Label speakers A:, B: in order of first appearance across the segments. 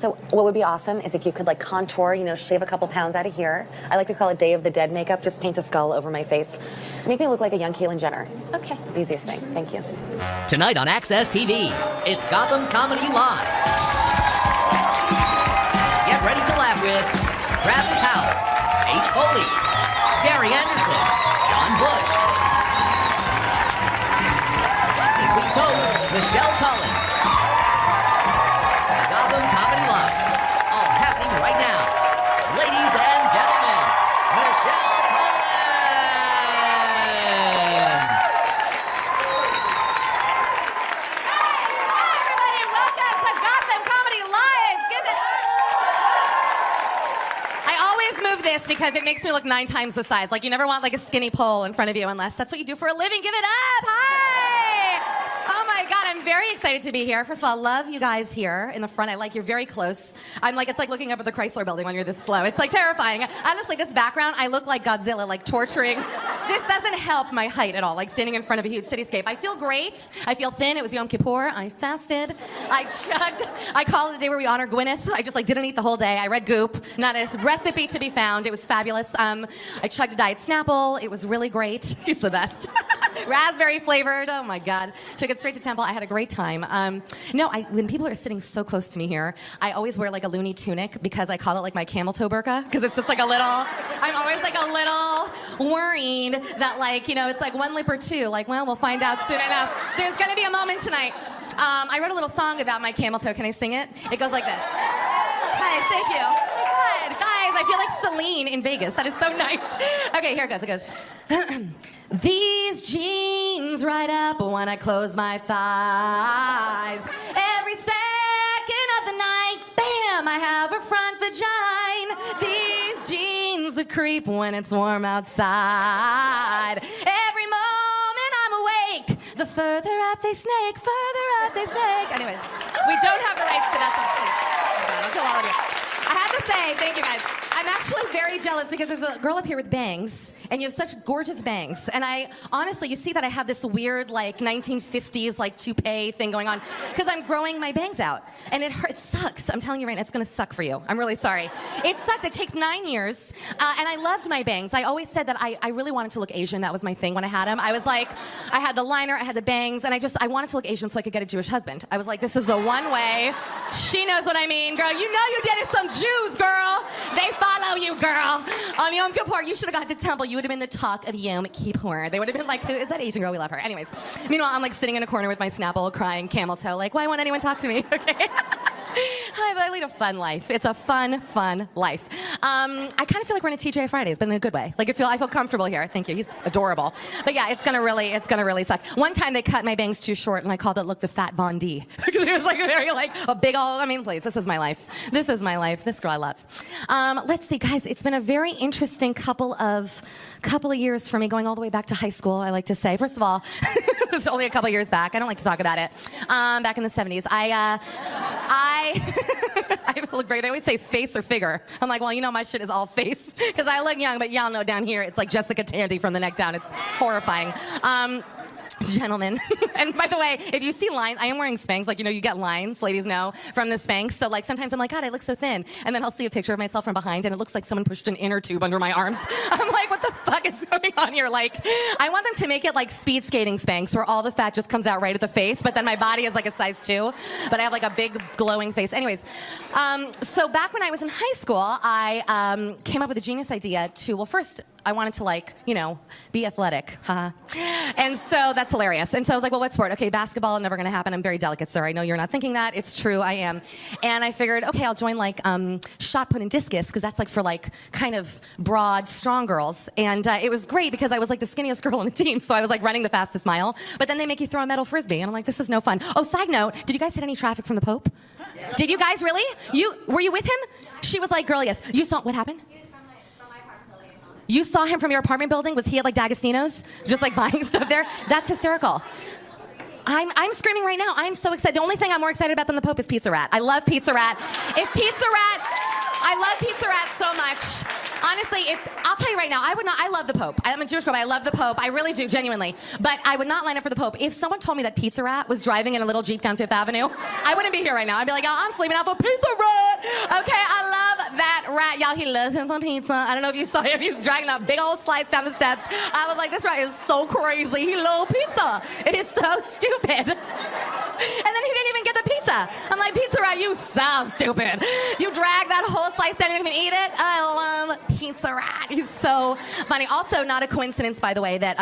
A: So what would be awesome is if you could like contour, shave a couple pounds out of here. I like to call it Day of the Dead makeup. Just paint a skull over my face. Make me look like a young Caitlyn Jenner.
B: Okay.
A: Easiest thing. Thank you.
C: Tonight on Access TV, it's Gotham Comedy Live. Get ready to laugh with Travis House, H. Foley, Gary Anderson, John Bush. This week's host, Michelle Collins. Gotham Comedy Live, all happening right now. Ladies and gentlemen, Michelle Collins.
B: Hi, everybody. Welcome to Gotham Comedy Live. Give it up. I always move this because it makes me look 9 times the size. Like, you never want like a skinny pole in front of you unless that's what you do for a living. Give it up. Hi. Oh my God, I'm very excited to be here. First of all, I love you guys here in the front. You're very close. It's like looking up at the Chrysler building when you're this slow. It's like terrifying. Honestly, this background, I look like Godzilla, like torturing. This doesn't help my height at all, like standing in front of a huge cityscape. I feel great. I feel thin. It was Yom Kippur. I fasted. I chugged. I call it the day where we honor Gwyneth. I just didn't eat the whole day. I read Goop. Not a recipe to be found. It was fabulous. I chugged a Diet Snapple. It was really great. He's the best. Raspberry flavored. Oh my God. Took it straight to Temple. I had a great time. When people are sitting so close to me here, I always wear like a loony tunic because I call it like my camel toe burqa because it's just like a little, I'm always like a little worried that it's like one lip or two. We'll find out soon enough. There's going to be a moment tonight. I wrote a little song about my camel toe. Can I sing it? It goes like this. Hi, thank you. Good. Guys, I feel like Celine in Vegas. That is so nice. Okay, here it goes. It goes. These jeans right up when I close my thighs. Every second of the night, bam, I have a front vagina. These jeans a creep when it's warm outside. Every moment I'm awake, the further up they snake, further up they snake. Anyways, we don't have the rights to that song, please. Okay, I'll kill all of you. I have to say, thank you guys. I'm actually very jealous because there's a girl up here with bangs, and you have such gorgeous bangs. And honestly, you see that I have this weird 1950s toupee thing going on because I'm growing my bangs out. And it hurts, it sucks. I'm telling you right now, it's gonna suck for you. I'm really sorry. It sucks, it takes 9 years. And I loved my bangs. I always said that I really wanted to look Asian. That was my thing when I had them. I was like, I had the liner, I had the bangs, and I wanted to look Asian so I could get a Jewish husband. I was like, this is the one way. She knows what I mean, girl. You know you dated some Jews, girl. They follow you, girl. Yom Kippur, you should have gone to Temple. You would have been the talk of Yom Kippur. They would have been like, who is that Asian girl? We love her. Anyways, meanwhile, I'm sitting in a corner with my Snapple, crying camel toe, why won't anyone talk to me? Okay. Hi, but I lead a fun life. It's a fun life. I kind of feel like we're in a TGI Fridays, but in a good way. I feel comfortable here. Thank you. He's adorable. But yeah, it's gonna really suck. One time they cut my bangs too short, and I called it the Fat Von D because it was very a big old. Please, this is my life. This is my life. This girl I love. Let's see, guys. It's been a very interesting couple of years for me, going all the way back to high school. I like to say, first of all, it was only a couple years back. I don't like to talk about it. Back in the 70s, I look great. They always say face or figure. I'm like, well, my shit is all face because I look young, but y'all know down here it's like Jessica Tandy from the neck down. It's horrifying. Gentlemen. And by the way, if you see lines, I am wearing Spanx. You get lines, ladies know, from the Spanx. So sometimes I'm like, God, I look so thin. And then I'll see a picture of myself from behind and it looks like someone pushed an inner tube under my arms. I'm like, what the fuck is going on here? I want them to make it like speed skating Spanx where all the fat just comes out right at the face, but then my body is like a size 2. But I have a big glowing face. Anyways, so back when I was in high school, I came up with a genius idea to, well, first, I wanted to be athletic. And so that's hilarious. And so I was like, well, what sport? Okay, basketball, never gonna happen. I'm very delicate, sir. I know you're not thinking that. It's true, I am. And I figured, okay, I'll join shot put and discus, because that's for kind of broad, strong girls. And it was great because I was the skinniest girl on the team. So I was running the fastest mile. But then they make you throw a metal frisbee. And I'm like, this is no fun. Oh, side note, did you guys hit any traffic from the Pope? Yeah. Did you guys really? Were you with him? She was like, girl, yes. You saw, what happened? You saw him from your apartment building? Was he at D'Agostino's? Just buying stuff there? That's hysterical. I'm screaming right now. I'm so excited. The only thing I'm more excited about than the Pope is Pizza Rat. I love Pizza Rat. I love Pizza Rat so much. Honestly, I'll tell you right now, I love the Pope. I'm a Jewish girl, but I love the Pope. I really do, genuinely. But I would not line up for the Pope. If someone told me that Pizza Rat was driving in a little Jeep down Fifth Avenue, I wouldn't be here right now. I'd be like, oh, I'm sleeping out for Pizza Rat. Okay, I love that rat. Y'all, he loves him some pizza. I don't know if you saw him. He's dragging that big old slice down the steps. I was like, this rat is so crazy. He loves pizza. It is so stupid. And then he didn't even get the pizza. I'm like, Pizza Rat, you so stupid. You drag that whole slice down and you didn't even eat it? I love Pizza Rat. He's so funny. Also, not a coincidence, by the way, that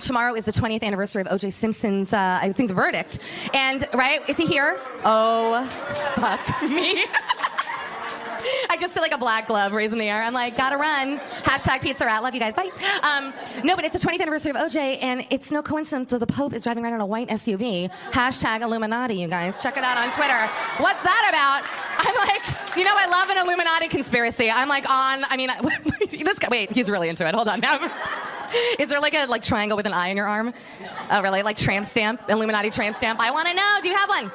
B: tomorrow is the 20th anniversary of O.J. Simpson's, I think, the verdict. And, right, is he here? Oh, fuck me. I just feel like a black glove raised in the air. I'm like, gotta run. Hashtag Pizza Rat. Love you guys. Bye. No, but it's the 20th anniversary of OJ, and it's no coincidence that the Pope is driving around in a white SUV. Hashtag Illuminati, you guys. Check it out on Twitter. What's that about? I'm like, you know, I love an Illuminati conspiracy. I'm like this guy, wait, he's really into it. Hold on. Is there like a triangle with an eye in your arm? Oh, really? Like tramp stamp? Illuminati tramp stamp? I want to know. Do you have one?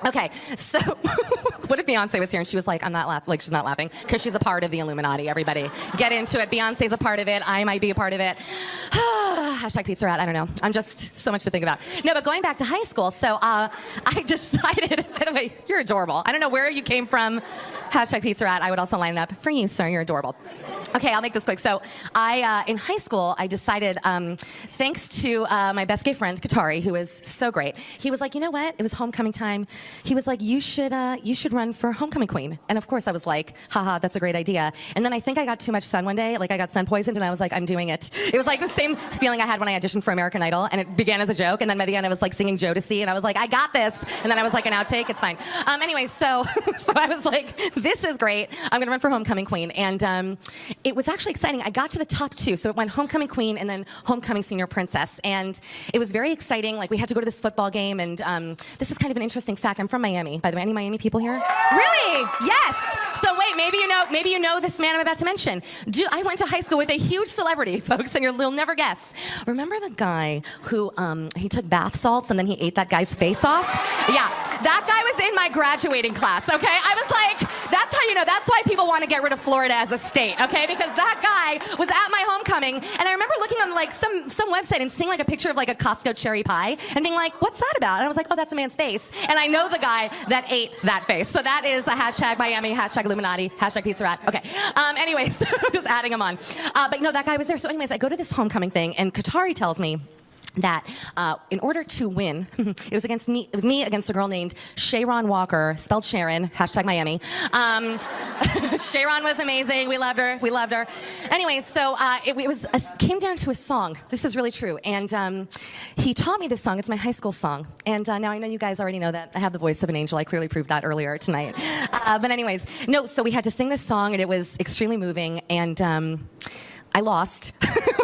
B: Okay, so what if Beyonce was here and she was like, I'm not laughing, like she's not laughing, because she's a part of the Illuminati, everybody. Get into it. Beyonce's a part of it. I might be a part of it. Hashtag Pizza Rat, I don't know. I'm just so much to think about. No, but going back to high school, so I decided, by the way, you're adorable. I don't know where you came from. Hashtag Pizza Rat, I would also line up for you, sir. You're adorable. Okay, I'll make this quick. So in high school, I decided, thanks to my best gay friend, Katari, who is so great, he was like, you know what? It was homecoming time. He was like, you should run for homecoming queen. And of course I was like, haha, that's a great idea. And then I think I got too much sun one day. Like I got sun poisoned and I was like, I'm doing it. It was like the same feeling I had when I auditioned for American Idol, and it began as a joke. And then by the end I was like singing Jodeci and I was like, I got this. And then I was like, an outtake, it's fine. Anyway, so I was like, this is great. I'm gonna run for homecoming queen. And it was actually exciting. I got to the top two. So it went homecoming queen and then homecoming senior princess. And it was very exciting. Like we had to go to this football game, and this is kind of an interesting fact. I'm from Miami, by the way. Any Miami people here? Really? Yes. So wait, maybe you know this man I'm about to mention. I went to high school with a huge celebrity, folks, and you'll never guess. Remember the guy who he took bath salts and then he ate that guy's face off? Yeah, that guy was in my graduating class. Okay, I was like, that's how you know. That's why people want to get rid of Florida as a state. Okay, because that guy was at my homecoming, and I remember looking on like some website and seeing like a picture of like a Costco cherry pie and being like, what's that about? And I was like, oh, that's a man's face. And I know the guy that ate that face. So that is a hashtag Miami, hashtag Illuminati, hashtag Pizza Rat. Okay. Anyways, just adding them on. But no, that guy was there. So anyways, I go to this homecoming thing, and Katari tells me that in order to win, it was me against a girl named Sharon Walker, spelled Sharon, hashtag Miami. Sharon was amazing. We loved her. Anyway, so it came down to a song. This is really true. And he taught me this song. It's my high school song. And now I know you guys already know that I have the voice of an angel. I clearly proved that earlier tonight. But anyways, no, so we had to sing this song, and it was extremely moving. And I lost,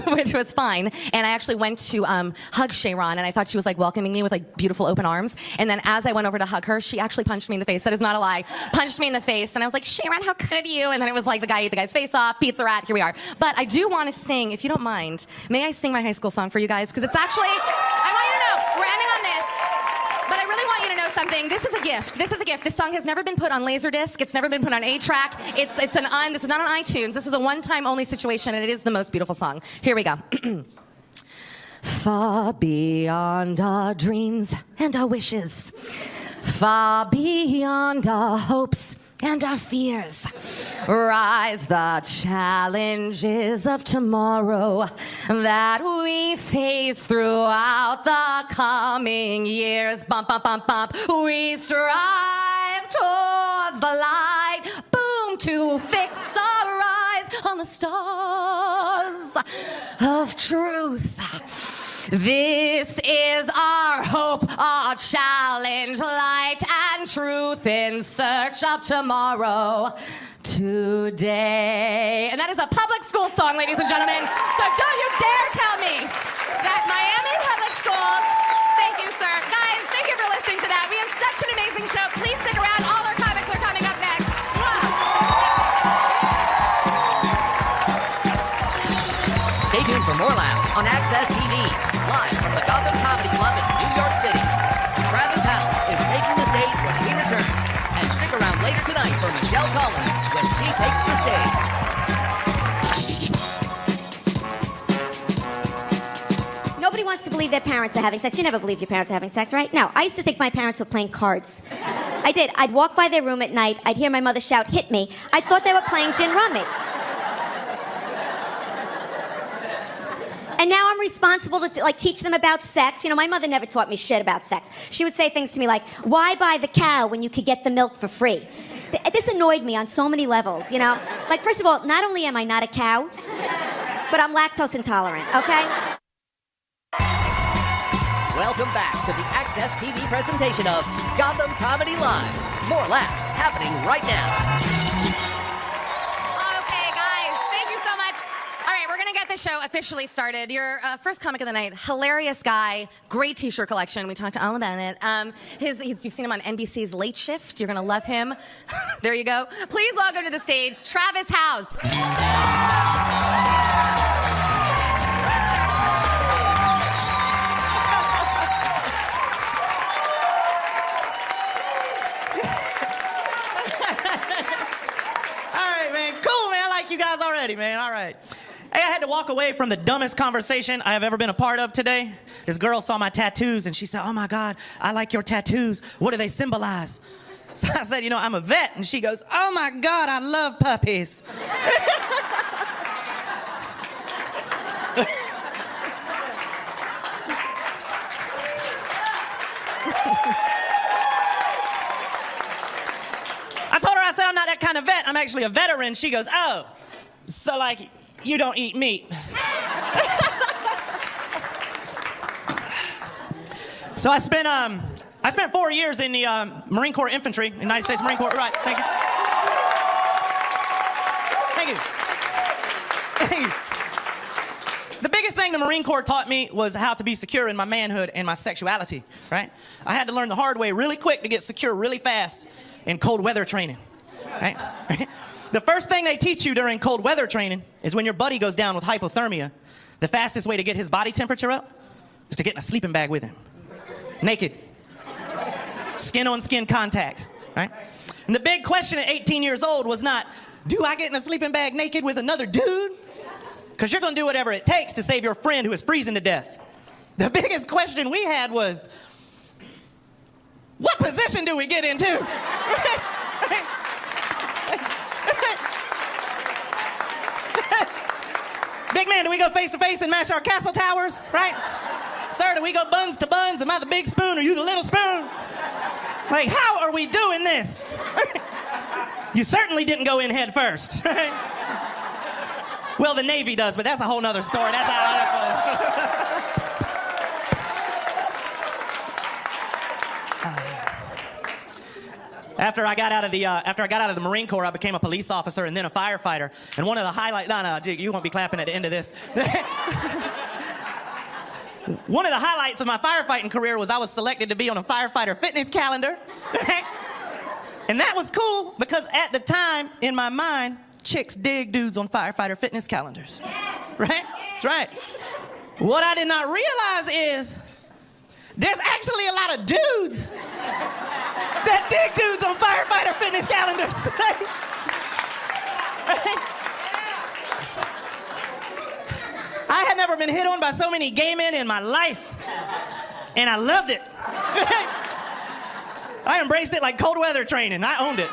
B: which was fine. And I actually went to hug Sharon, and I thought she was like welcoming me with like beautiful open arms. And then as I went over to hug her, she actually punched me in the face. That is not a lie. Punched me in the face, and I was like, Sharon, how could you? And then it was like the guy ate the guy's face off. Pizza Rat. Here we are. But I do want to sing, if you don't mind. May I sing my high school song for you guys? Because it's actually, I want you to know, we're ending on this. But I really want you to know something. This is a gift. This song has never been put on Laserdisc. It's never been put on 8-track. This is not on iTunes. This is a one-time only situation, and it is the most beautiful song. Here we go. Far beyond our dreams and our wishes, far beyond our hopes and our fears, rise the challenges of tomorrow that we face throughout the coming years. Bump, bump, bump, bump. We strive towards the light, boom, to fix our eyes on the stars of truth. This is our hope, our challenge, light and truth in search of tomorrow today. And that is a public school song, ladies and gentlemen. So don't you dare tell me that Miami Public Schools, thank you, sir. Guys, thank you for listening to that. We have such an amazing show. Please stick around. All our comics are coming up next.
C: Stay tuned for more laughs on Access TV, live from the Gotham Comedy Club in New York City. Travis House is taking the stage when we return. And stick around later tonight for Michelle Collins when she takes the stage.
D: wants to believe their parents are having sex? You never believed your parents are having sex, right? No. I used to think my parents were playing cards. I did. I'd walk by their room at night. I'd hear my mother shout, "Hit me." I thought they were playing gin rummy. And now I'm responsible to like teach them about sex. You know, my mother never taught me shit about sex. She would say things to me like, "Why buy the cow when you could get the milk for free?" This annoyed me on so many levels, you know? Like, first of all, not only am I not a cow, but I'm lactose intolerant, okay?
C: Welcome back to the Access TV presentation of Gotham Comedy Live. More laughs happening right now.
B: Okay, guys, thank you so much. All right, we're gonna get the show officially started. Your first comic of the night, hilarious guy, great T-shirt collection. We talked all about it. You've seen him on NBC's Late Shift. You're gonna love him. There you go. Please welcome to the stage, Travis House.
E: You guys already, man. All right. Hey, I had to walk away from the dumbest conversation I have ever been a part of today. This girl saw my tattoos and she said, "Oh my God, I like your tattoos. What do they symbolize?" So I said, "You know, I'm a vet." And she goes, "Oh my God, I love puppies." I told her, I said, "I'm not that kind of vet. I'm actually a veteran." She goes, "Oh, so like you don't eat meat." So I spent 4 years in the Marine Corps Infantry, United States Marine Corps. Right, thank you. Thank you. Thank you. The biggest thing the Marine Corps taught me was how to be secure in my manhood and my sexuality, right? I had to learn the hard way really quick to get secure really fast in cold weather training, right? The first thing they teach you during cold weather training is when your buddy goes down with hypothermia, the fastest way to get his body temperature up is to get in a sleeping bag with him. Naked. Skin on skin contact, right? And the big question at 18 years old was not, do I get in a sleeping bag naked with another dude? Because you're going to do whatever it takes to save your friend who is freezing to death. The biggest question we had was, what position do we get into? Big man, do we go face to face and mash our castle towers, right? Sir, do we go buns to buns? Am I the big spoon or you the little spoon? Like, how are we doing this? You certainly didn't go in head first, right? Well, the Navy does, but that's a whole nother story. After I got out of the Marine Corps, I became a police officer and then a firefighter. And one of the highlights, no, you won't be clapping at the end of this. One of the highlights of my firefighting career was I was selected to be on a firefighter fitness calendar. And that was cool because at the time, in my mind, chicks dig dudes on firefighter fitness calendars. Right? That's right. What I did not realize is there's actually a lot of dudes that dig dudes on firefighter fitness calendars. Right? I had never been hit on by so many gay men in my life, and I loved it. I embraced it like cold weather training. I owned it.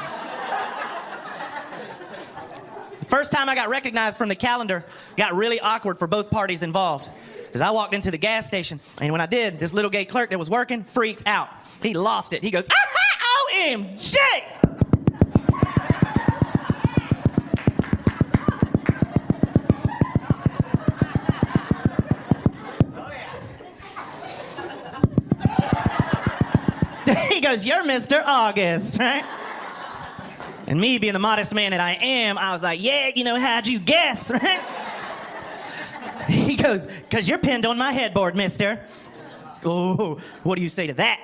E: The first time I got recognized from the calendar got really awkward for both parties involved. Because I walked into the gas station, and when I did, this little gay clerk that was working freaked out. He lost it. He goes, OMG! He goes, "You're Mr. August," right? And me being the modest man that I am, I was like, "Yeah, you know, how'd you guess," right? He goes, "'Cause you're pinned on my headboard, mister." Oh, what do you say to that?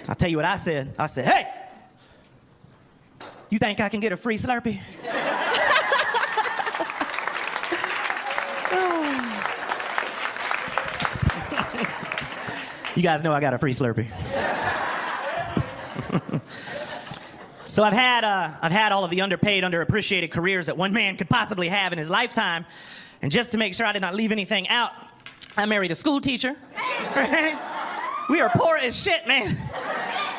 E: I'll tell you what I said. I said, "Hey, you think I can get a free Slurpee?" You guys know I got a free Slurpee. So I've had all of the underpaid, underappreciated careers that one man could possibly have in his lifetime. And just to make sure I did not leave anything out, I married a school teacher. Right? We are poor as shit, man.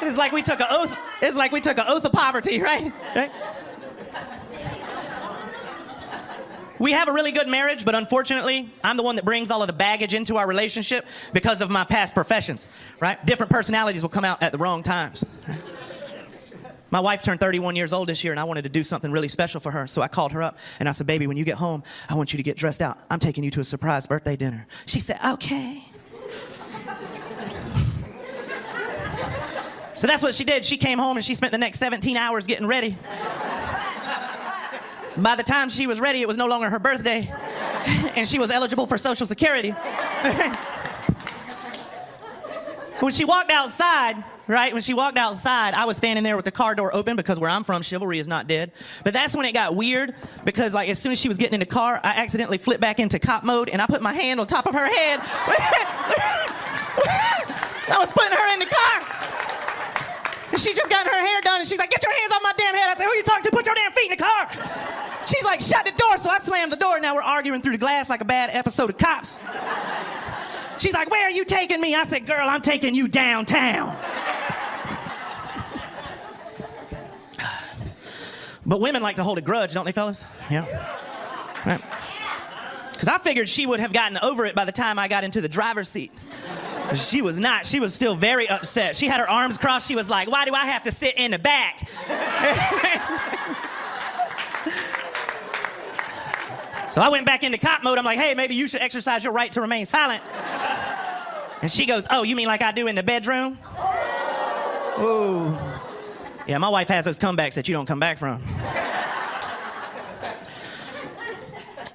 E: It's like we took an oath. It's like we took an oath of poverty, right? Right? We have a really good marriage, but unfortunately, I'm the one that brings all of the baggage into our relationship because of my past professions, right? Different personalities will come out at the wrong times. My wife turned 31 years old this year, and I wanted to do something really special for her, so I called her up, and I said, baby, when you get home, I want you to get dressed out. I'm taking you to a surprise birthday dinner. She said, okay. So that's what she did. She came home, and she spent the next 17 hours getting ready. By the time she was ready, it was no longer her birthday, and she was eligible for Social Security. When she walked outside, right, I was standing there with the car door open because where I'm from, chivalry is not dead. But that's when it got weird because, like, as soon as she was getting in the car, I accidentally flipped back into cop mode, and I put my hand on top of her head. I was putting her in the car. And she just got her hair done, and she's like, get your hands off my damn head. I said, who are you talking to? Put your damn feet in the car. She's like, shut the door. So I slammed the door, and now we're arguing through the glass like a bad episode of Cops. She's like, where are you taking me? I said, girl, I'm taking you downtown. But women like to hold a grudge, don't they, fellas? Yeah. Right. Because I figured she would have gotten over it by the time I got into the driver's seat. She was not. She was still very upset. She had her arms crossed. She was like, why do I have to sit in the back? So I went back into cop mode. I'm like, hey, maybe you should exercise your right to remain silent. And she goes, oh, you mean like I do in the bedroom? Ooh. Yeah, my wife has those comebacks that you don't come back from.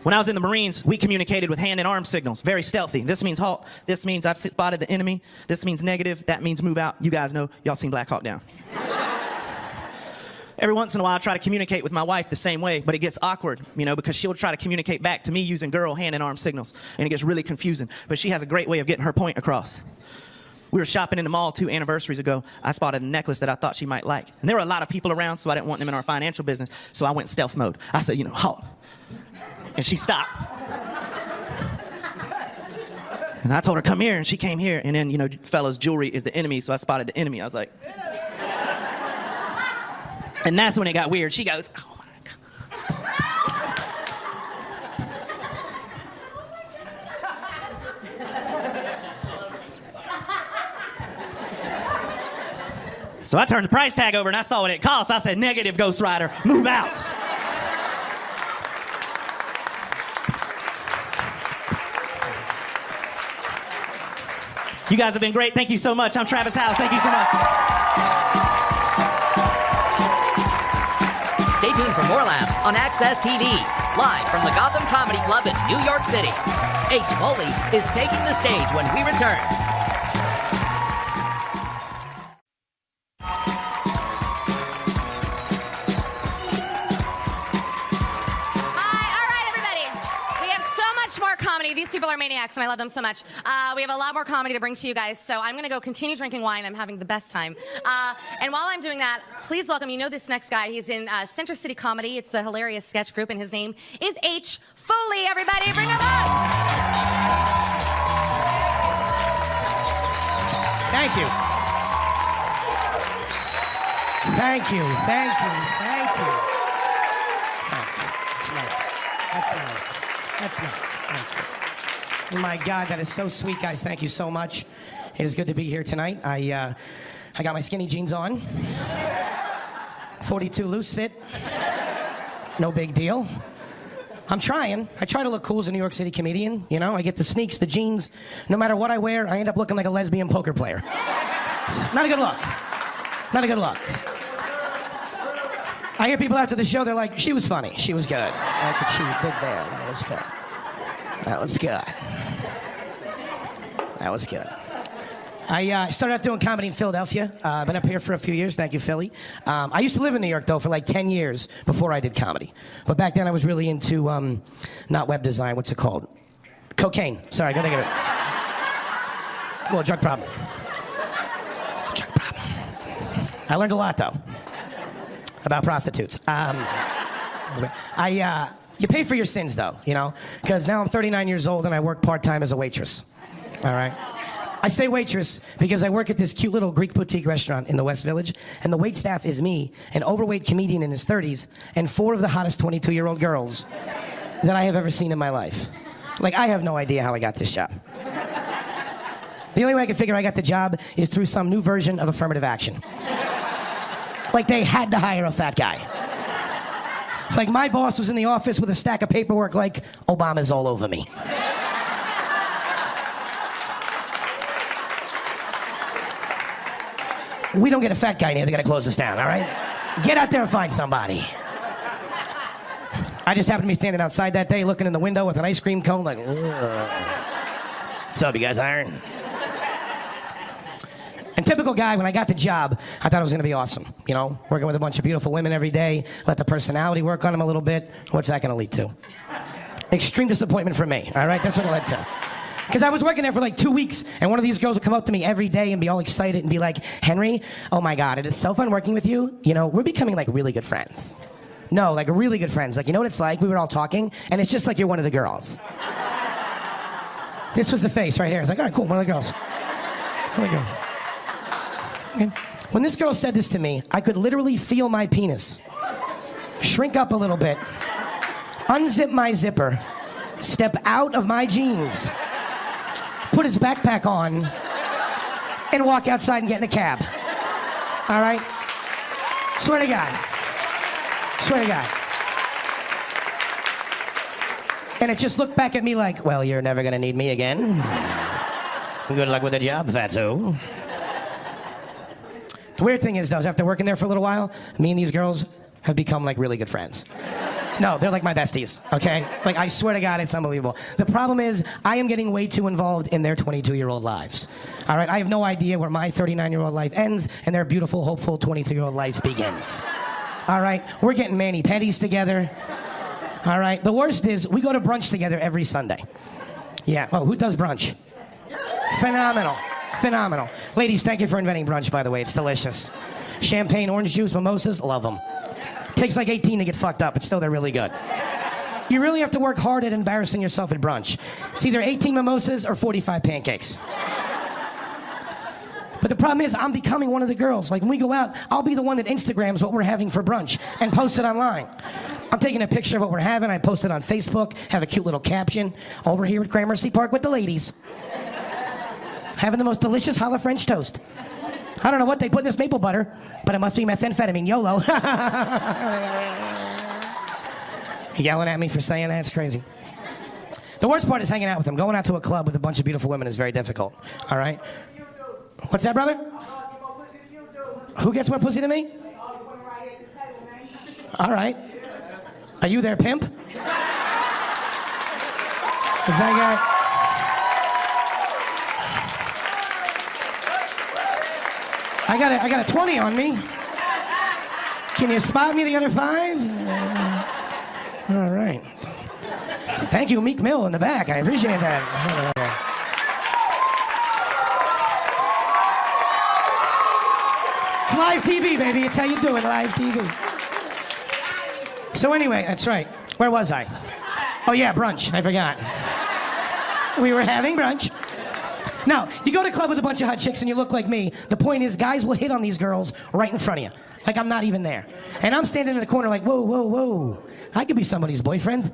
E: When I was in the Marines, we communicated with hand and arm signals, very stealthy. This means halt. This means I've spotted the enemy. This means negative. That means move out. You guys know. Y'all seen Black Hawk Down. Every once in a while, I try to communicate with my wife the same way, but it gets awkward, you know, because she'll try to communicate back to me using girl hand and arm signals, and it gets really confusing. But she has a great way of getting her point across. We were shopping in the mall 2 anniversaries ago. I spotted a necklace that I thought she might like. And there were a lot of people around, so I didn't want them in our financial business, so I went stealth mode. I said, you know, halt. And she stopped. And I told her, come here, and she came here. And then, you know, fellas, jewelry is the enemy, so I spotted the enemy. I was like... And that's when it got weird. She goes, oh my God. So I turned the price tag over and I saw what it cost. I said, negative, Ghost Rider, move out. You guys have been great. Thank you so much. I'm Travis House. Thank you so much.
C: Stay tuned for more laughs on Access TV, live from the Gotham Comedy Club in New York City. H. Foley is taking the stage when we return.
B: These people are maniacs, and I love them so much. We have a lot more comedy to bring to you guys, so I'm going to go continue drinking wine. I'm having the best time. And while I'm doing that, please welcome, you know this next guy. He's in Center City Comedy. It's a hilarious sketch group, and his name is H. Foley. Everybody, bring him up!
F: Thank you. Thank you, thank you, thank you. Thank you. That's nice. That's nice. That's nice. Thank you. My God, that is so sweet, guys. Thank you so much. It is good to be here tonight. I got my skinny jeans on. 42 loose fit. No big deal. I'm trying. I try to look cool as a New York City comedian. You know, I get the sneaks, the jeans. No matter what I wear, I end up looking like a lesbian poker player. Not a good look. Not a good look. I hear people after the show, they're like, she was funny. She was good. I could see you did there. That was good. That was good. That was good. I started out doing comedy in Philadelphia. I've been up here for a few years. Thank you, Philly. I used to live in New York, though, for like 10 years before I did comedy. But back then, I was really into, not web design. What's it called? Cocaine. Sorry, I gotta get it. Well, drug problem. Drug problem. I learned a lot, though, about prostitutes. You pay for your sins, though, you know? Because now I'm 39 years old and I work part-time as a waitress. All right? I say waitress because I work at this cute little Greek boutique restaurant in the West Village, and the wait staff is me, an overweight comedian in his 30s, and 4 of the hottest 22-year-old girls that I have ever seen in my life. Like, I have no idea how I got this job. The only way I can figure I got the job is through some new version of affirmative action. Like, they had to hire a fat guy. Like, my boss was in the office with a stack of paperwork like, Obama's all over me. We don't get a fat guy in here, they gotta close this down, all right? Get out there and find somebody. I just happened to be standing outside that day looking in the window with an ice cream cone like, ugh. What's up, you guys hiring? And typical guy, when I got the job, I thought it was gonna be awesome. You know, working with a bunch of beautiful women every day, let the personality work on them a little bit. What's that gonna lead to? Extreme disappointment for me, all right? That's what it led to. Because I was working there for like 2 weeks, and one of these girls would come up to me every day and be all excited and be like, Henry, oh my God, it is so fun working with you. You know, we're becoming like really good friends. No, like really good friends. Like, you know what it's like? We were all talking, and it's just like you're one of the girls. This was the face right here. It's like, all right, cool, one of the girls. Here we go. Okay. When this girl said this to me, I could literally feel my penis shrink up a little bit, unzip my zipper, step out of my jeans, put his backpack on, and walk outside and get in a cab. All right? Swear to God. Swear to God. And it just looked back at me like, well, you're never gonna need me again. Good luck with the job, fatso. The weird thing is, though, is after working there for a little while, me and these girls have become like really good friends. No, they're like my besties, okay? Like, I swear to God, it's unbelievable. The problem is, I am getting way too involved in their 22-year-old lives. All right, I have no idea where my 39-year-old life ends and their beautiful, hopeful 22-year-old life begins. All right, we're getting mani-pedis together. All right, the worst is, we go to brunch together every Sunday. Yeah, oh, who does brunch? Phenomenal, phenomenal. Ladies, thank you for inventing brunch, by the way, it's delicious. Champagne, orange juice, mimosas, love them. Takes like 18 to get fucked up, but still they're really good. You really have to work hard at embarrassing yourself at brunch. It's either 18 mimosas or 45 pancakes. But the problem is, I'm becoming one of the girls. Like, when we go out, I'll be the one that Instagrams what we're having for brunch and post it online. I'm taking a picture of what we're having, I post it on Facebook, have a cute little caption, over here at Gramercy Park with the ladies. Having the most delicious challah French toast. I don't know what they put in this maple butter, but it must be methamphetamine. YOLO. Yelling at me for saying that, it's crazy. The worst part is hanging out with them. Going out to a club with a bunch of beautiful women is very difficult, all right? What's that, brother? Who gets more pussy than me? All right. Are you their pimp? Because I got a 20 on me. Can you spot me the other 5? All right. Thank you, Meek Mill in the back. I appreciate that. It's live TV, baby. It's how you do it, live TV. So anyway, that's right. Where was I? Oh yeah, brunch. I forgot. We were having brunch. Now, you go to a club with a bunch of hot chicks and you look like me. The point is, guys will hit on these girls right in front of you. Like I'm not even there. And I'm standing in the corner like, whoa, whoa, whoa. I could be somebody's boyfriend.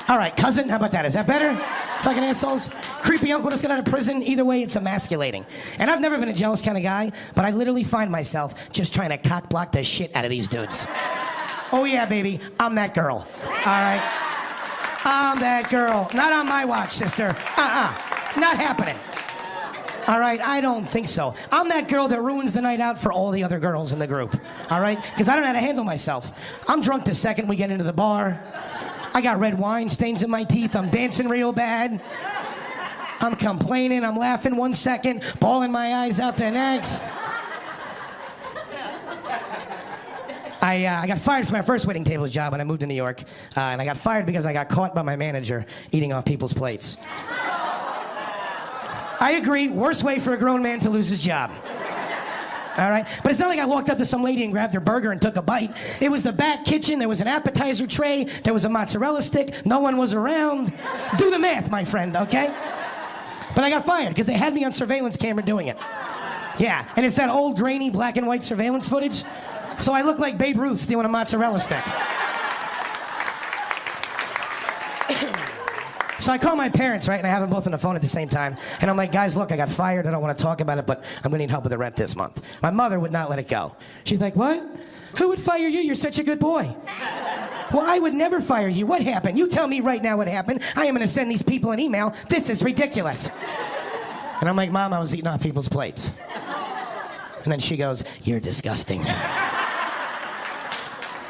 F: All right, cousin, how about that? Is that better? Fucking assholes. Creepy uncle just got out of prison. Either way, it's emasculating. And I've never been a jealous kind of guy, but I literally find myself just trying to cock block the shit out of these dudes. Oh yeah, baby, I'm that girl. All right? I'm that girl. Not on my watch, sister. Not happening. All right, I don't think so. I'm that girl that ruins the night out for all the other girls in the group. All right? Because I don't know how to handle myself. I'm drunk the second we get into the bar. I got red wine stains in my teeth. I'm dancing real bad. I'm complaining. I'm laughing 1 second, bawling my eyes out the next. I got fired from my first waiting tables job when I moved to New York. And I got fired because I got caught by my manager eating off people's plates. I agree, worst way for a grown man to lose his job. All right? But it's not like I walked up to some lady and grabbed her burger and took a bite. It was the back kitchen. There was an appetizer tray. There was a mozzarella stick. No one was around. Do the math, my friend, okay? But I got fired because they had me on surveillance camera doing it. Yeah, and it's that old grainy black and white surveillance footage. So I look like Babe Ruth stealing a mozzarella stick. So I call my parents, right, and I have them both on the phone at the same time. And I'm like, guys, look, I got fired. I don't want to talk about it, but I'm going to need help with the rent this month. My mother would not let it go. She's like, what? Who would fire you? You're such a good boy. Well, I would never fire you. What happened? You tell me right now what happened. I am going to send these people an email. This is ridiculous. And I'm like, Mom, I was eating off people's plates. And then she goes, you're disgusting. All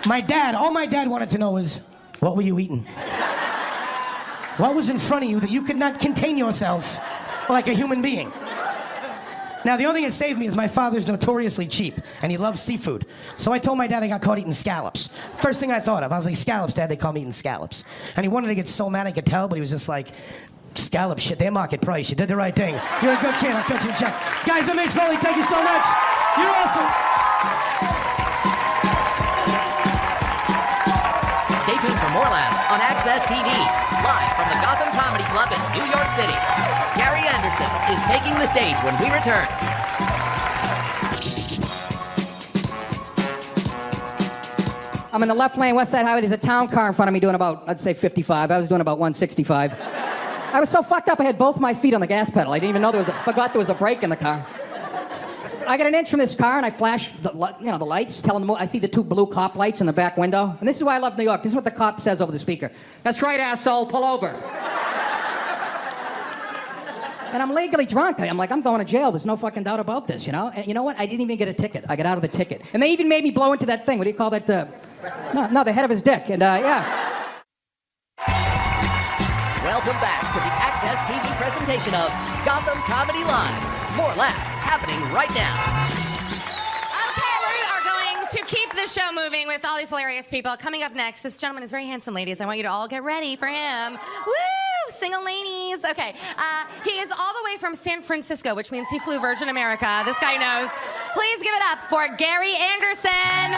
F: my dad wanted to know was, what were you eating? What was in front of you that you could not contain yourself like a human being? Now, the only thing that saved me is my father's notoriously cheap, and he loves seafood. So I told my dad I got caught eating scallops. First thing I thought of, I was like, scallops, Dad, they call me eating scallops. And he wanted to get so mad I could tell, but he was just like, scallop shit, they're market price. You did the right thing. You're a good kid. I'll cut you a check. Guys, I'm Mitch Foley. Thank you so much. You're awesome.
C: Stay tuned for more laughs on Access TV, live from the Gotham Comedy Club in New York City. Gary Anderson is taking the stage when we return.
G: I'm in the left lane, West Side Highway. There's a town car in front of me doing about, I'd say 55. I was doing about 165. I was so fucked up, I had both my feet on the gas pedal. I didn't even know forgot there was a brake in the car. I get an inch from this car, and I flash the lights, telling them, I see the two blue cop lights in the back window. And this is why I love New York. This is what the cop says over the speaker. That's right, asshole, pull over. And I'm legally drunk. I'm like, I'm going to jail. There's no fucking doubt about this, you know? And you know what? I didn't even get a ticket. I got out of the ticket. And they even made me blow into that thing. What do you call that? No, the head of his dick. And, yeah.
C: Welcome back to the Access TV presentation of Gotham Comedy Live. More laughs happening right now.
B: Okay, we are going to keep the show moving with all these hilarious people. Coming up next, this gentleman is very handsome, ladies. I want you to all get ready for him. Woo! Single ladies. Okay, he is all the way from San Francisco, which means he flew Virgin America. This guy knows. Please give it up for Gary Anderson.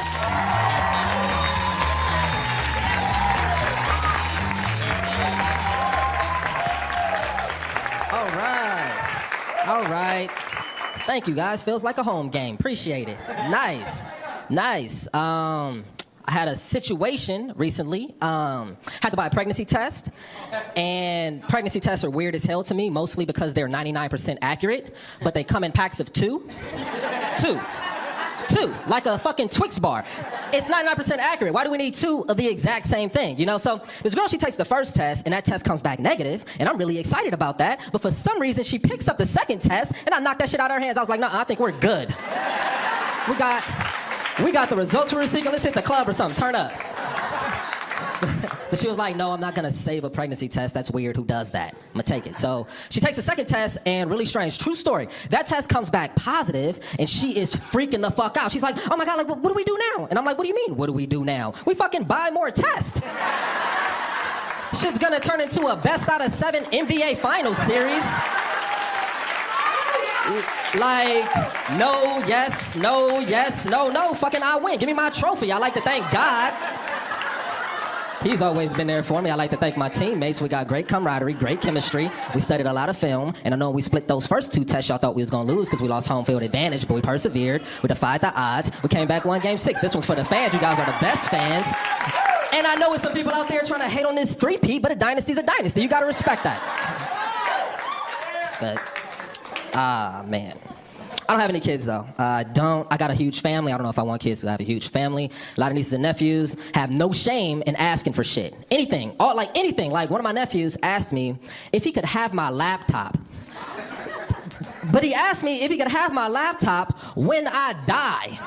H: All right. Thank you, guys. Feels like a home game. Appreciate it. Nice. I had a situation recently. Had to buy a pregnancy test. And pregnancy tests are weird as hell to me, mostly because they're 99% accurate, but they come in packs of two. Two, like a fucking Twix bar. It's 99% accurate. Why do we need two of the exact same thing? You know, so this girl, she takes the first test, and that test comes back negative, and I'm really excited about that, but for some reason, she picks up the second test, and I knocked that shit out of her hands. I was like, no, I think we're good. We got the results we're seeking. Let's hit the club or something. Turn up. But she was like, no, I'm not gonna save a pregnancy test. That's weird. Who does that? I'm gonna take it. So she takes the second test, and really strange, true story, that test comes back positive, and she is freaking the fuck out. She's like, oh my God, like, what do we do now? And I'm like, what do you mean, what do we do now? We fucking buy more tests. Shit's gonna turn into a best out of 7 NBA Finals series. Like, no, yes, no, yes, no, fucking I win. Give me my trophy. I like to thank God. He's always been there for me. I like to thank my teammates. We got great camaraderie, great chemistry. We studied a lot of film, and I know we split those first 2 tests. Y'all thought we was gonna lose because we lost home field advantage, but we persevered. We defied the odds. We came back, won Game 6. This one's for the fans. You guys are the best fans. And I know it's some people out there trying to hate on this 3-peat, but a dynasty's a dynasty. You gotta respect that. It's good. Man. I don't have any kids though. I got a huge family. I don't know if I want kids. I have a huge family. A lot of nieces and nephews. Have no shame in asking for shit. Anything. Anything. Like one of my nephews asked me if he could have my laptop. But he asked me if he could have my laptop when I die.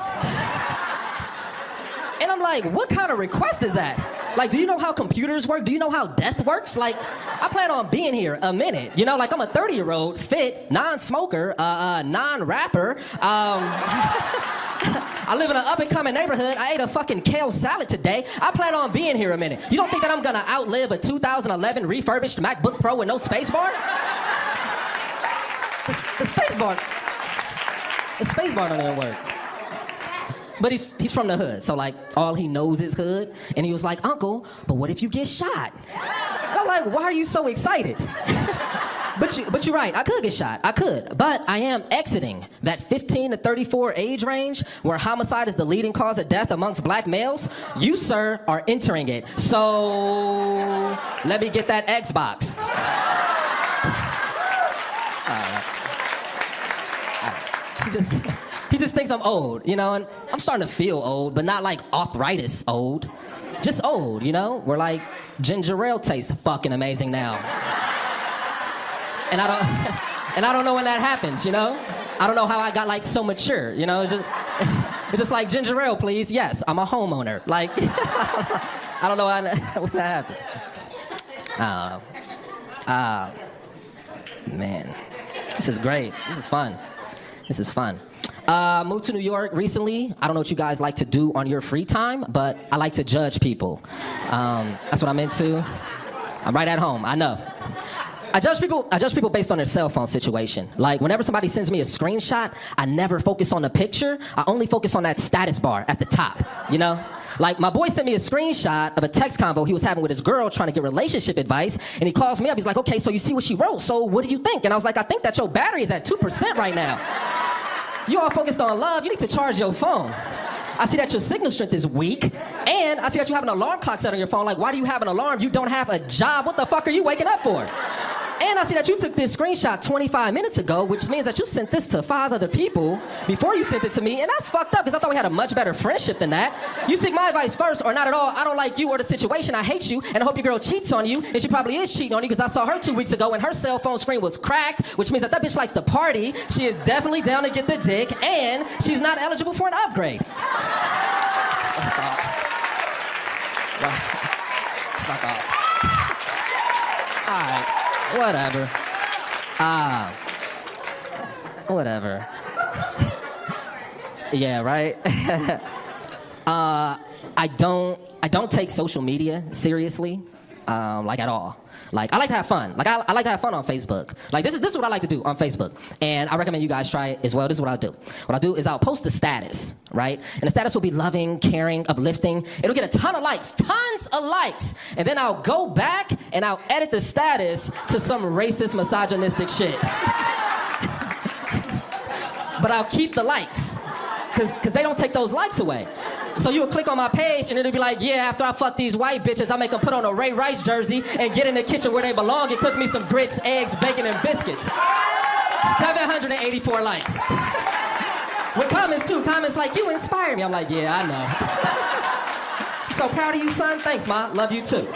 H: And I'm like, what kind of request is that? Like, do you know how computers work? Do you know how death works? Like, I plan on being here a minute. You know, like I'm a 30-year-old, fit, non-smoker, non-rapper. I live in an up-and-coming neighborhood. I ate a fucking kale salad today. I plan on being here a minute. You don't think that I'm gonna outlive a 2011 refurbished MacBook Pro with no spacebar? The spacebar. The space bar don't even work. But he's from the hood, so like all he knows is hood. And he was like, Uncle, but what if you get shot? And I'm like, why are you so excited? But you're right, I could get shot, I could. But I am exiting that 15 to 34 age range where homicide is the leading cause of death amongst black males. You, sir, are entering it. So let me get that Xbox. He just thinks I'm old, you know, and I'm starting to feel old, but not like arthritis old. Just old, you know? We're like, ginger ale tastes fucking amazing now. And I don't know when that happens, you know? I don't know how I got like so mature, you know? It's just like ginger ale, please. Yes, I'm a homeowner. Like, I don't know when that happens. Man, this is great. This is fun. This is fun. Moved to New York recently. I don't know what you guys like to do on your free time, but I like to judge people. That's what I'm into. I'm right at home, I know. I judge people based on their cell phone situation. Like, whenever somebody sends me a screenshot, I never focus on the picture. I only focus on that status bar at the top, you know? Like, my boy sent me a screenshot of a text convo he was having with his girl trying to get relationship advice, and he calls me up. He's like, okay, so you see what she wrote, so what do you think? And I was like, I think that your battery is at 2% right now. You all focused on love, you need to charge your phone. I see that your signal strength is weak, and I see that you have an alarm clock set on your phone. Like, why do you have an alarm? You don't have a job. What the fuck are you waking up for? And I see that you took this screenshot 25 minutes ago, which means that you sent this to 5 other people before you sent it to me, and that's fucked up, because I thought we had a much better friendship than that. You seek my advice first, or not at all. I don't like you or the situation. I hate you, and I hope your girl cheats on you, and she probably is cheating on you, because I saw her 2 weeks ago, and her cell phone screen was cracked, which means that bitch likes to party. She is definitely down to get the dick, and she's not eligible for an upgrade. It's not thoughts. All right. Whatever. Whatever. Yeah, right? I don't take social media seriously, like at all. Like, I like to have fun. Like, I like to have fun on Facebook. Like, this is what I like to do on Facebook. And I recommend you guys try it as well. This is what I'll do. What I'll do is I'll post a status, right? And the status will be loving, caring, uplifting. It'll get a ton of likes, tons of likes. And then I'll go back and I'll edit the status to some racist, misogynistic shit. But I'll keep the likes, because they don't take those likes away. So you'll click on my page and it'll be like, yeah, after I fuck these white bitches, I make them put on a Ray Rice jersey and get in the kitchen where they belong and cook me some grits, eggs, bacon, and biscuits. 784 likes. With comments too, comments like, you inspire me. I'm like, yeah, I know. I'm so proud of you, son. Thanks, Ma. Love you too.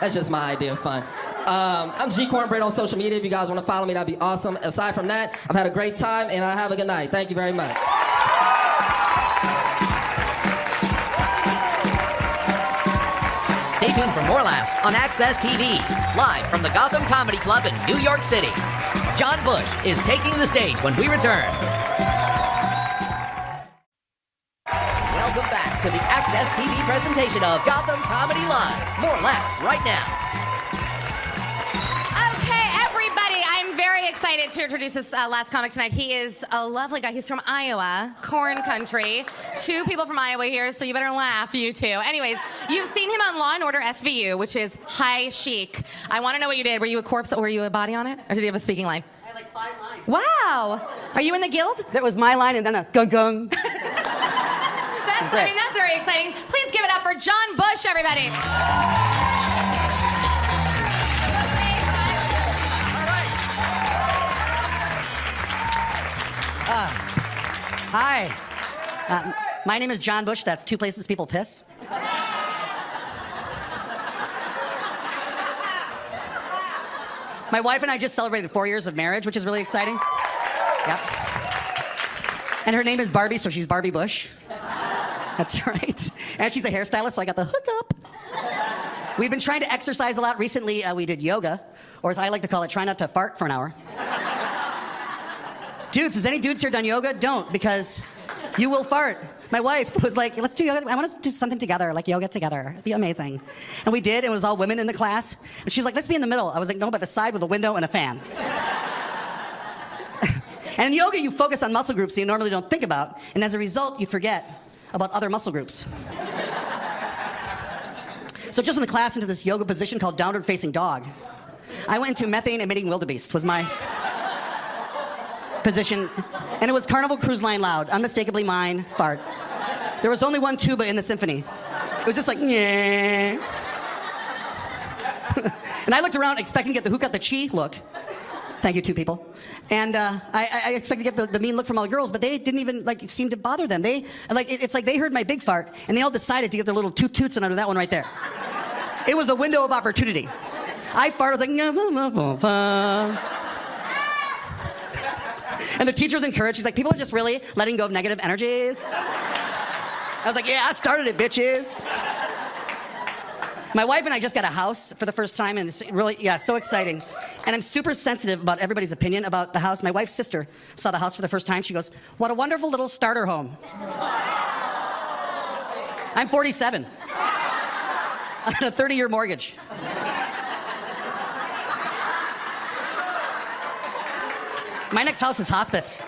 H: That's just my idea of fun. I'm G Cornbread on social media. If you guys want to follow me, that'd be awesome. Aside from that, I've had a great time and I have a good night. Thank you very much.
C: Stay tuned for more laughs on Access TV, live from the Gotham Comedy Club in New York City. John Bush is taking the stage when we return. Welcome back to the Access TV presentation of Gotham Comedy Live. More laughs right now.
B: Okay, everybody, I'm very excited to introduce this last comic tonight. He is a lovely guy. He's from Iowa, corn country. 2 people from Iowa here, so you better laugh, you two. Anyways, you've seen him on Law & Order SVU, which is high chic. I want to know what you did. Were you a corpse or were you a body on it? Or did you have a speaking line?
I: I had like 5 lines.
B: Wow. Are you in the guild?
I: That was my line and then a gung-gung.
B: That's very exciting. Please give it up for John Bush, everybody.
I: Hi. My name is John Bush. That's 2 places people piss. My wife and I just celebrated 4 years of marriage, which is really exciting. Yep. And her name is Barbie, so she's Barbie Bush. That's right. And she's a hairstylist, so I got the hookup. We've been trying to exercise a lot. Recently, we did yoga, or as I like to call it, try not to fart for an hour. Dudes, has any dudes here done yoga? Don't, because you will fart. My wife was like, let's do yoga. I want us to do something together, like yoga together. It'd be amazing. And we did. It was all women in the class. And she's like, let's be in the middle. I was like, no, by the side with a window and a fan. And in yoga, you focus on muscle groups that you normally don't think about, and as a result, you forget about other muscle groups. So just in the class into this yoga position called downward facing dog, I went into methane emitting wildebeest was my position, and it was Carnival Cruise Line loud, unmistakably mine fart. There was only one tuba in the symphony. It was just like, yeah. And I looked around expecting to get the who got the chi look. Thank you, two people. And I expected to get the mean look from all the girls, but they didn't even like seem to bother them. It's like they heard my big fart, and they all decided to get their little toot toots under that one right there. It was a window of opportunity. I farted, I was like, and the teacher was encouraged. She's like, people are just really letting go of negative energies. I was like, yeah, I started it, bitches. My wife and I just got a house for the first time, and it's really, yeah, so exciting. And I'm super sensitive about everybody's opinion about the house. My wife's sister saw the house for the first time. She goes, what a wonderful little starter home. I'm 47. I'm on a 30-year mortgage. My next house is hospice.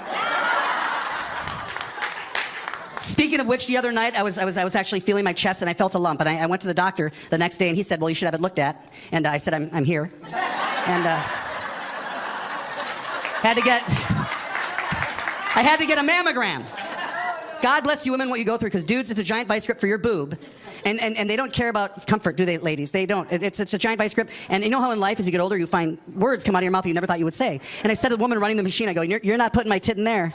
I: Speaking of which, the other night I was actually feeling my chest and I felt a lump, and I went to the doctor the next day and he said, well, you should have it looked at. And I said, I'm here. And I had to get a mammogram. God bless you women what you go through, because dudes, it's a giant vice grip for your boob. And they don't care about comfort, do they, ladies? They don't. It's a giant vice grip. And you know how in life, as you get older, you find words come out of your mouth that you never thought you would say. And I said to the woman running the machine, I go, you're not putting my tit in there.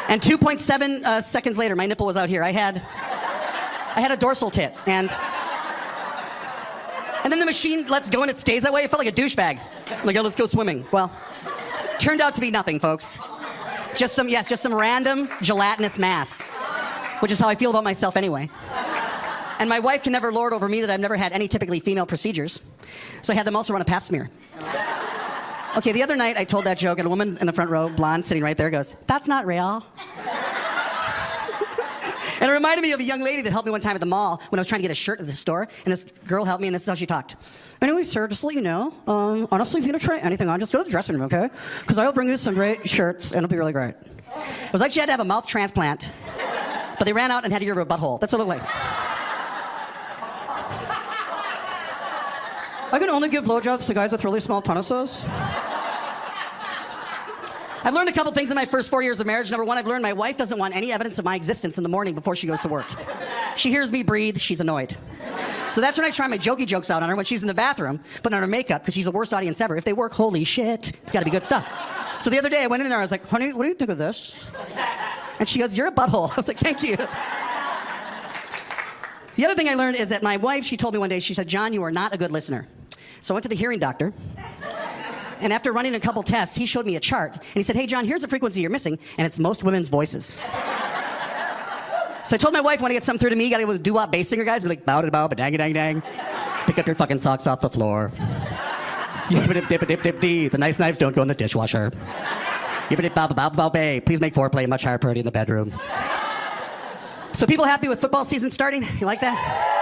I: And 2.7 seconds later, my nipple was out here. I had a dorsal tit. And then the machine lets go and it stays that way. It felt like a douchebag. Like, oh, let's go swimming. Well, turned out to be nothing, folks. Just some random gelatinous mass, which is how I feel about myself anyway. And my wife can never lord over me that I've never had any typically female procedures. So I had them also run a pap smear. Okay, the other night I told that joke, and a woman in the front row, blonde, sitting right there, goes, that's not real. And it reminded me of a young lady that helped me one time at the mall when I was trying to get a shirt at the store, and this girl helped me, and this is how she talked. Anyway, sir, just to let you know, honestly, if you're gonna try anything on, just go to the dressing room, okay? Because I will bring you some great shirts, and it'll be really great. It was like she had to have a mouth transplant, but they ran out and had to give her a butthole. That's what it looked like. I can only give blowjobs to guys with really small penises. I've learned a couple things in my first 4 years of marriage. Number one, I've learned my wife doesn't want any evidence of my existence in the morning before she goes to work. She hears me breathe, she's annoyed. So that's when I try my jokey jokes out on her when she's in the bathroom, putting on her makeup, because she's the worst audience ever. If they work, holy shit, it's gotta be good stuff. So the other day I went in there, I was like, honey, what do you think of this? And she goes, you're a butthole. I was like, thank you. The other thing I learned is that my wife, she told me one day, she said, John, you are not a good listener. So I went to the hearing doctor. And after running a couple tests, he showed me a chart. And he said, hey, John, here's a frequency you're missing, and it's most women's voices. So I told my wife, when I get something through to me, you gotta go doo-wop bass singer guys, be like, bow da bow, ba dang dang dang. Pick up your fucking socks off the floor. Yip-a-dip-dip-dip-dip-dee. The nice knives don't go in the dishwasher. Yip-a-dip-bow-bow-bow-bay. Please make foreplay much higher priority in the bedroom. So people happy with football season starting? You like that?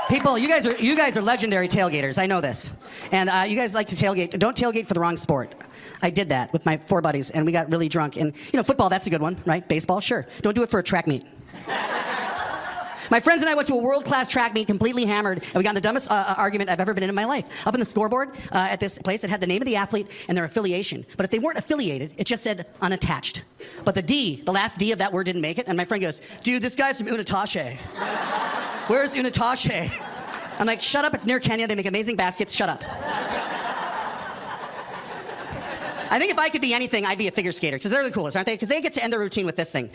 I: People, you guys are legendary tailgaters. I know this. And you guys like to tailgate. Don't tailgate for the wrong sport. I did that with my 4 buddies, and we got really drunk. And, you know, football, that's a good one, right? Baseball, sure. Don't do it for a track meet. My friends and I went to a world-class track meet, completely hammered, and we got in the dumbest argument I've ever been in my life. Up in the scoreboard at this place, it had the name of the athlete and their affiliation. But if they weren't affiliated, it just said unattached. But the D, the last D of that word didn't make it, and my friend goes, dude, this guy's from Unitache. Where's Unitache? I'm like, shut up, it's near Kenya, they make amazing baskets, shut up. I think if I could be anything, I'd be a figure skater, because they're the coolest, aren't they? Because they get to end their routine with this thing.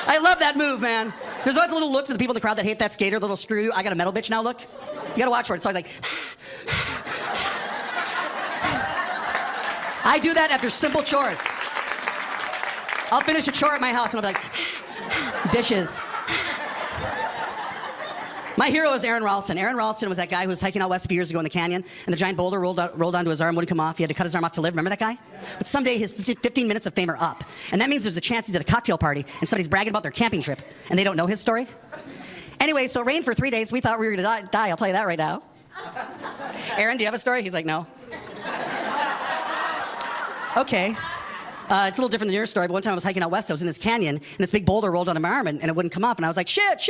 I: I love that move, man. There's always a little look to the people in the crowd that hate that skater, the little screw you, I got a metal bitch now look. You gotta watch for it. It's always like... I do that after simple chores. I'll finish a chore at my house and I'll be like, dishes. My hero is Aaron Ralston. Aaron Ralston was that guy who was hiking out west a few years ago in the canyon, and the giant boulder rolled onto his arm, wouldn't come off. He had to cut his arm off to live. Remember that guy? But someday his 15 minutes of fame are up. And that means there's a chance he's at a cocktail party and somebody's bragging about their camping trip, and they don't know his story. Anyway, so it rained for 3 days. We thought we were gonna die. I'll tell you that right now. Aaron, do you have a story? He's like, no. Okay. It's a little different than your story, but one time I was hiking out west, I was in this canyon, and this big boulder rolled onto my arm, and it wouldn't come off, and I was like, shit.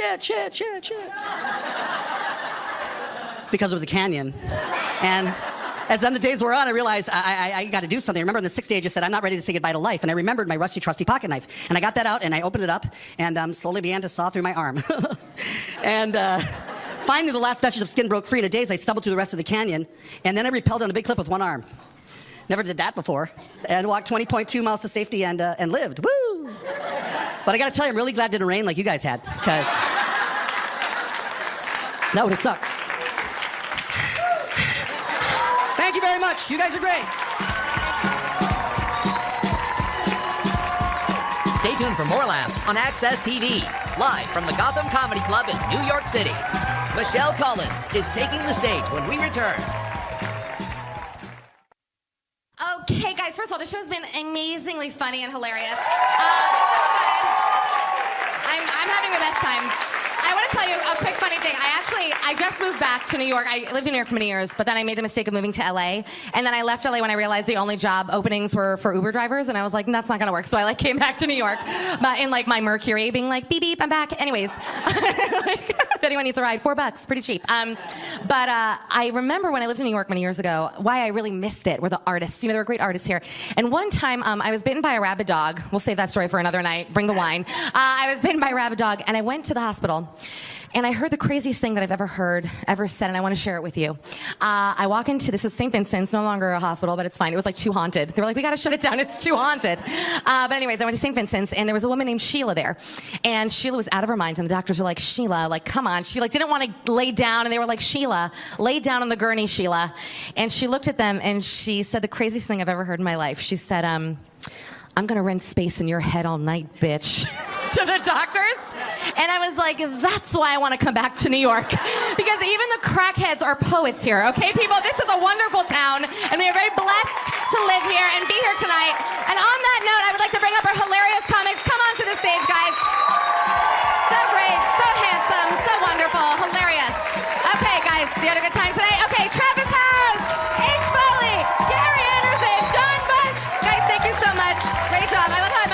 I: Because it was a canyon. And as then the days wore on, I realized I got to do something. I remember on the 6th day, I just said, I'm not ready to say goodbye to life. And I remembered my rusty, trusty pocket knife. And I got that out, and I opened it up, and slowly began to saw through my arm. And finally, the last vestige of skin broke free. In a daze, I stumbled through the rest of the canyon, and then I rappelled down a big cliff with one arm. Never did that before. And walked 20.2 miles to safety and lived. Woo! But I got to tell you, I'm really glad it didn't rain like you guys had, because that would have sucked. Thank you very much. You guys are great.
C: Stay tuned for more laughs on Access TV, live from the Gotham Comedy Club in New York City. Michelle Collins is taking the stage when we return.
B: Okay, guys, first of all, the show's been amazingly funny and hilarious. So good. I'm having the best time. I want to tell you a quick funny thing. I just moved back to New York. I lived in New York for many years, but then I made the mistake of moving to LA. And then I left LA when I realized the only job openings were for Uber drivers. And I was like, that's not going to work. So I came back to New York, but in my Mercury, being like, beep, beep, I'm back. Anyways, if anyone needs a ride, $4, pretty cheap. But I remember when I lived in New York many years ago, why I really missed it were the artists. There were great artists here. And one time I was bitten by a rabid dog. We'll save that story for another night. Bring the wine. I was bitten by a rabid dog, and I went to the hospital. And I heard the craziest thing that I've ever said, and I want to share it with you. I walk into, this was St. Vincent's, no longer a hospital, but it's fine. It was too haunted. They were like, we got to shut it down. It's too haunted. But anyways, I went to St. Vincent's, and there was a woman named Sheila there. And Sheila was out of her mind, and the doctors were like, Sheila, come on. She didn't want to lay down, and they were like, Sheila, lay down on the gurney, Sheila. And she looked at them, and she said the craziest thing I've ever heard in my life. She said, I'm going to rent space in your head all night, bitch. To the doctors. And I was like, that's why I want to come back to New York. Because even the crackheads are poets here, okay, people? This is a wonderful town, and we are very blessed to live here and be here tonight. And on that note, I would like to bring up our hilarious comics. Come on to the stage, guys. So great, so handsome, so wonderful, hilarious. Okay, guys, you had a good time today? Okay, Travis House, H. Foley, Gary Anderson, John Bush. Guys, thank you so much. Great job. I love how